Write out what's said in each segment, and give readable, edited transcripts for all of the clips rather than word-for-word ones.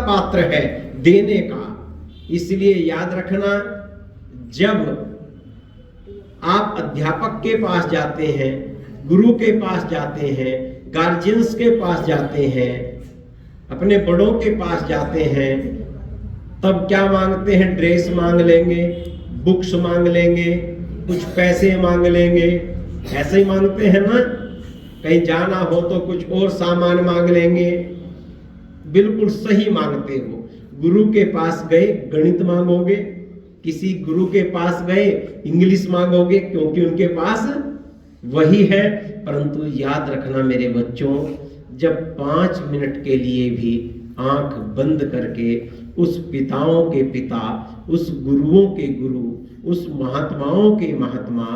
पात्र है देने का। इसलिए याद रखना, जब आप अध्यापक के पास जाते हैं, गुरु के पास जाते हैं, गार्जियंस के पास जाते हैं, अपने बड़ों के पास जाते हैं, तब क्या मांगते हैं? ड्रेस मांग लेंगे, बुक्स मांग लेंगे, कुछ पैसे मांग लेंगे, ऐसे ही मांगते हैं ना। कहीं जाना हो तो कुछ और सामान मांग लेंगे। बिल्कुल सही मांगते हो। गुरु के पास गए गणित मांगोगे, किसी गुरु के पास गए इंग्लिश मांगोगे, क्योंकि उनके पास वही है। परंतु याद रखना मेरे बच्चों, जब 5 मिनट के लिए भी आंख बंद करके उस पिताओं के पिता, उस गुरुओं के गुरु, उस महात्माओं के महात्मा,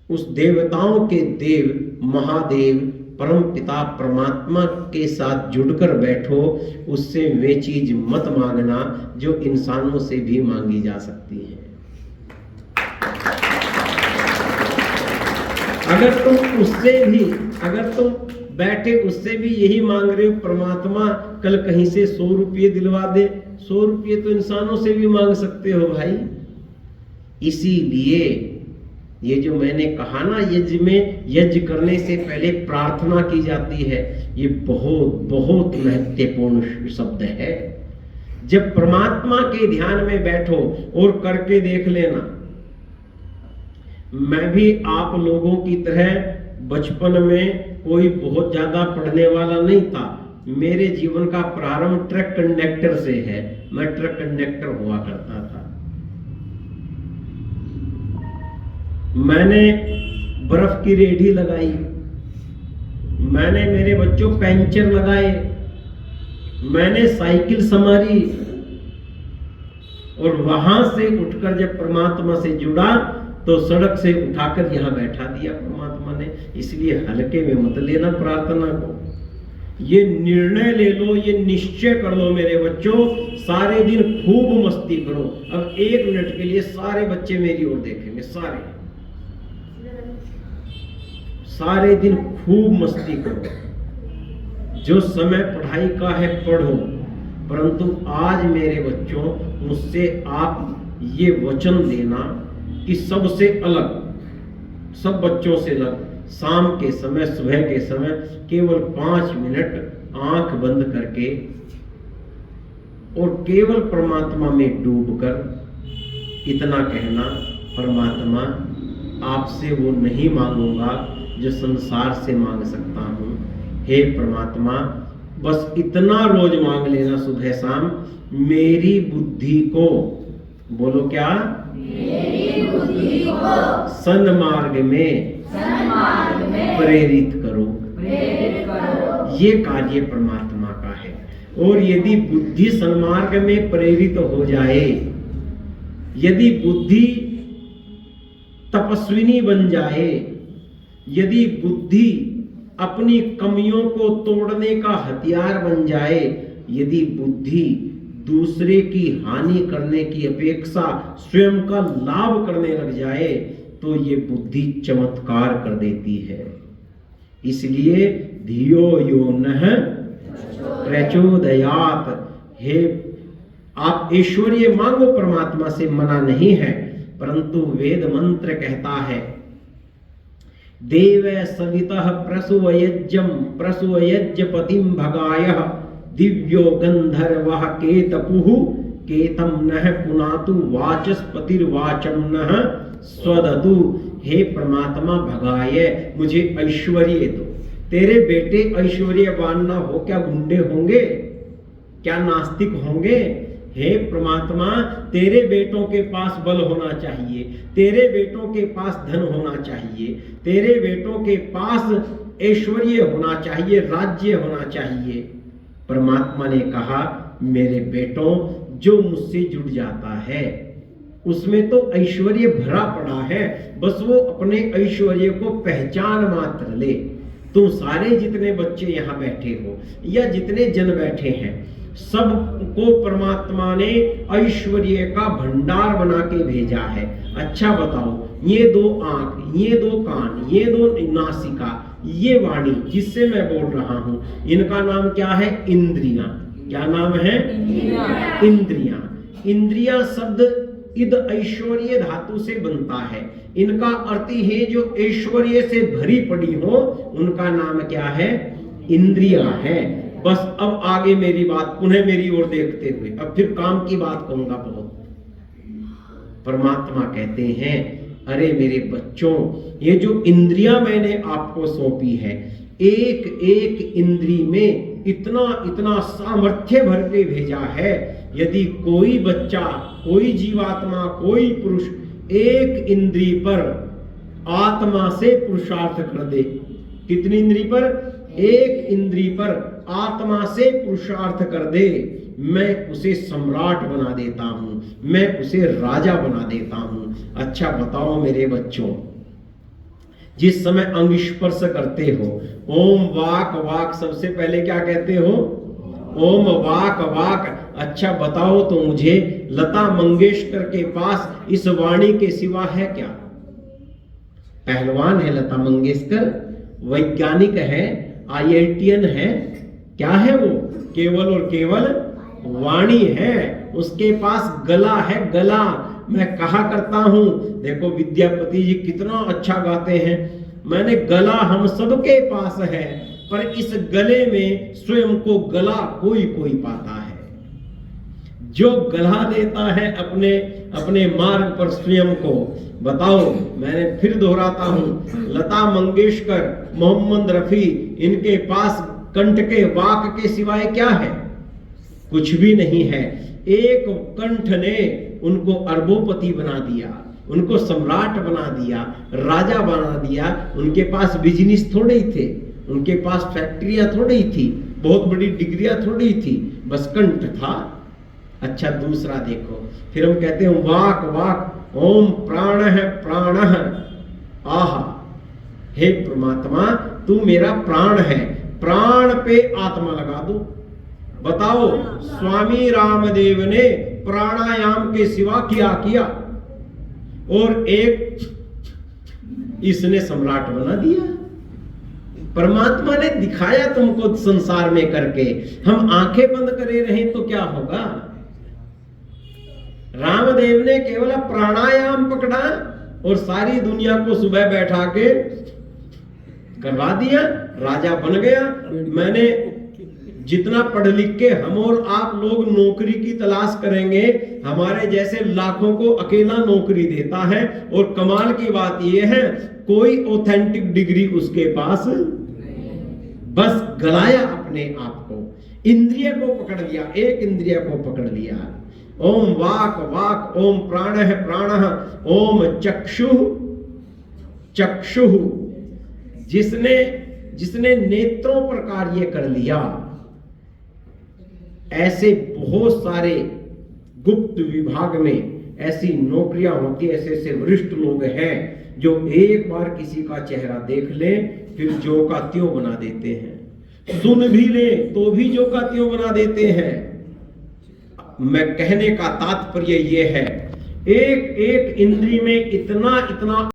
उस देवताओं के देव महादेव परम पिता परमात्मा के साथ जुड़कर बैठो, उससे वे चीज मत मांगना जो इंसानों से भी मांगी जा सकती है। अगर तुम बैठे उससे भी यही मांग रहे हो, परमात्मा कल कहीं से 100 रुपये दिलवा दे, 100 रुपये तो इंसानों से भी मांग सकते हो भाई। इसीलिए ये जो मैंने कहा ना, यज्ञ करने से पहले प्रार्थना की जाती है, ये बहुत बहुत महत्वपूर्ण शब्द है। जब परमात्मा के ध्यान में बैठो और करके देख लेना। मैं भी आप लोगों की तरह बचपन में कोई बहुत ज्यादा पढ़ने वाला नहीं था। मेरे जीवन का प्रारंभ ट्रक कंडक्टर से है। मैं ट्रक कंडक्टर हुआ करता था। मैंने बर्फ की रेहड़ी लगाई, मैंने मेरे बच्चों पंचर लगाए, मैंने साइकिल संवारी, और वहां से उठकर जब परमात्मा से जुड़ा तो सड़क से उठाकर यहां बैठा दिया परमात्मा ने। इसलिए हल्के में मत लेना प्रार्थना को। ये निर्णय ले लो, ये निश्चय कर लो मेरे बच्चों, सारे दिन खूब मस्ती करो। अब 1 मिनट के लिए सारे बच्चे मेरी ओर देखेंगे, सारे दिन खूब मस्ती करो। जो समय पढ़ाई का है पढ़ो, परंतु आज मेरे बच्चों मुझसे आप ये वचन देना कि सबसे अलग, सब बच्चों से अलग, शाम के समय, सुबह के समय केवल 5 मिनट आंख बंद करके और केवल परमात्मा में डूबकर इतना कहना, परमात्मा आपसे वो नहीं मांगूंगा जो संसार से मांग सकता हूं। हे परमात्मा, बस इतना रोज मांग लेना सुबह शाम, मेरी बुद्धि को, बोलो क्या, मेरी बुद्धि को सन्मार्ग में प्रेरित करो। ये कार्य परमात्मा का है। और यदि बुद्धि सन्मार्ग में प्रेरित हो जाए, यदि बुद्धि तपस्विनी बन जाए, यदि बुद्धि अपनी कमियों को तोड़ने का हथियार बन जाए, यदि बुद्धि दूसरे की हानि करने की अपेक्षा स्वयं का लाभ करने लग जाए, तो ये बुद्धि चमत्कार कर देती है। इसलिए धियो यो नः प्रचोदयात्, हे आप ऐश्वर्य मांगो, परमात्मा से मना नहीं है, परंतु वेद मंत्र कहता है देव सवितः प्रसूयज्यम प्रसूयज्यपतिम भगायः दिव्यो गंधर्वः केतपुः केतम नः पुनातु वाचस्पतिर्वाचम नः स्वदतु। हे परमात्मा भगाए, मुझे ऐश्वर्य दो। तेरे बेटे ऐश्वर्यवान ना हो क्या गुंडे होंगे, क्या नास्तिक होंगे? हे परमात्मा, तेरे बेटों के पास बल होना चाहिए, तेरे बेटों के पास धन होना चाहिए, तेरे बेटों के पास ऐश्वर्य होना चाहिए, राज्य होना चाहिए। परमात्मा ने कहा, मेरे बेटों, जो मुझसे जुड़ जाता है उसमें तो ऐश्वर्य भरा पड़ा है, बस वो अपने ऐश्वर्य को पहचान मात्र ले। तुम सारे जितने बच्चे यहाँ बैठे हो या जितने जन बैठे हैं, सबको परमात्मा ने ऐश्वर्य का भंडार बना के भेजा है। अच्छा बताओ, ये 2 आंख, ये 2 कान, ये 2 नासिका, ये वाणी जिससे मैं बोल रहा हूं, इनका नाम क्या है? इंद्रियां। क्या नाम है? इंद्रियां। इंद्रियां शब्द इद ऐश्वर्य धातु से बनता है। इनका अर्थ है जो ऐश्वर्य से भरी पड़ी हो, उनका नाम क्या है? इंद्रियां है। बस अब आगे मेरी बात पुनः मेरी ओर देखते हुए अब फिर काम की बात कहूंगा बहुत। परमात्मा कहते हैं, अरे मेरे बच्चों, ये जो इंद्रियां मैंने आपको सौंपी है, एक एक इंद्री में इतना इतना सामर्थ्य भर के भेजा है। यदि कोई बच्चा, कोई जीवात्मा, कोई पुरुष एक इंद्री पर आत्मा से पुरुषार्थ कर दे, कितनी इंद्री पर? एक इंद्री पर आत्मा से पुरुषार्थ कर दे, मैं उसे सम्राट बना देता हूं, मैं उसे राजा बना देता हूं। अच्छा बताओ मेरे बच्चों, जिस समय अंग स्पर्श करते हो, ओम वाक वाक, सबसे पहले क्या कहते हो? ओम वाक वाक। अच्छा बताओ तो मुझे, लता मंगेशकर के पास इस वाणी के सिवा है क्या? पहलवान है लता मंगेशकर, वैज्ञानिक है, IITian है, क्या है वो? केवल और केवल वाणी है। उसके पास गला है, गला। मैं कहा करता हूं, देखो विद्यापति जी कितना अच्छा गाते हैं, मैंने गला हम सबके पास है, पर इस गले में स्वयं को गला कोई कोई पाता है। जो गला देता है अपने अपने मार्ग पर स्वयं को। बताओ, मैंने फिर दोहराता हूं, लता मंगेशकर, मोहम्मद रफी, इनके पास कंठ के वाक के सिवाय क्या है? कुछ भी नहीं है। एक कंठ ने उनको अरबोपति बना दिया, उनको सम्राट बना दिया, राजा बना दिया। उनके पास बिजनेस थोड़े ही थे, उनके पास फैक्ट्रियां थोड़ी ही थी, बहुत बड़ी डिग्रियां थोड़ी ही थी, बस कंठ था। अच्छा दूसरा देखो, फिर हम कहते हैं वाक वाक, ओम प्राण है प्राण है। आहा, हे परमात्मा, तू मेरा प्राण है, प्राण पे आत्मा लगा दो। बताओ, स्वामी रामदेव ने प्राणायाम के सिवा क्या किया? और एक इसने सम्राट बना दिया। परमात्मा ने दिखाया तुमको संसार में करके, हम आंखें बंद करे रहें तो क्या होगा? रामदेव ने केवल प्राणायाम पकड़ा और सारी दुनिया को सुबह बैठा के करवा दिया, राजा बन गया। मैंने जितना पढ़ लिख के हम और आप लोग नौकरी की तलाश करेंगे, हमारे जैसे लाखों को अकेला नौकरी देता है। और कमाल की बात यह है, कोई ऑथेंटिक डिग्री उसके पास, बस गलाया अपने आप को, इंद्रिय को पकड़ लिया, एक इंद्रिय को पकड़ लिया। ओम वाक वाक, ओम प्राण है प्राण, ओम चक्षु चक्षु, जिसने नेत्रों पर कार्य कर लिया। ऐसे बहुत सारे गुप्त विभाग में ऐसी नौकरियां होती, ऐसे ऐसे वरिष्ठ लोग हैं जो एक बार किसी का चेहरा देख ले फिर जो का त्यों बना देते हैं, सुन भी ले तो भी जो का त्यों बना देते हैं। मैं कहने का तात्पर्य यह है, एक एक इंद्री में इतना इतना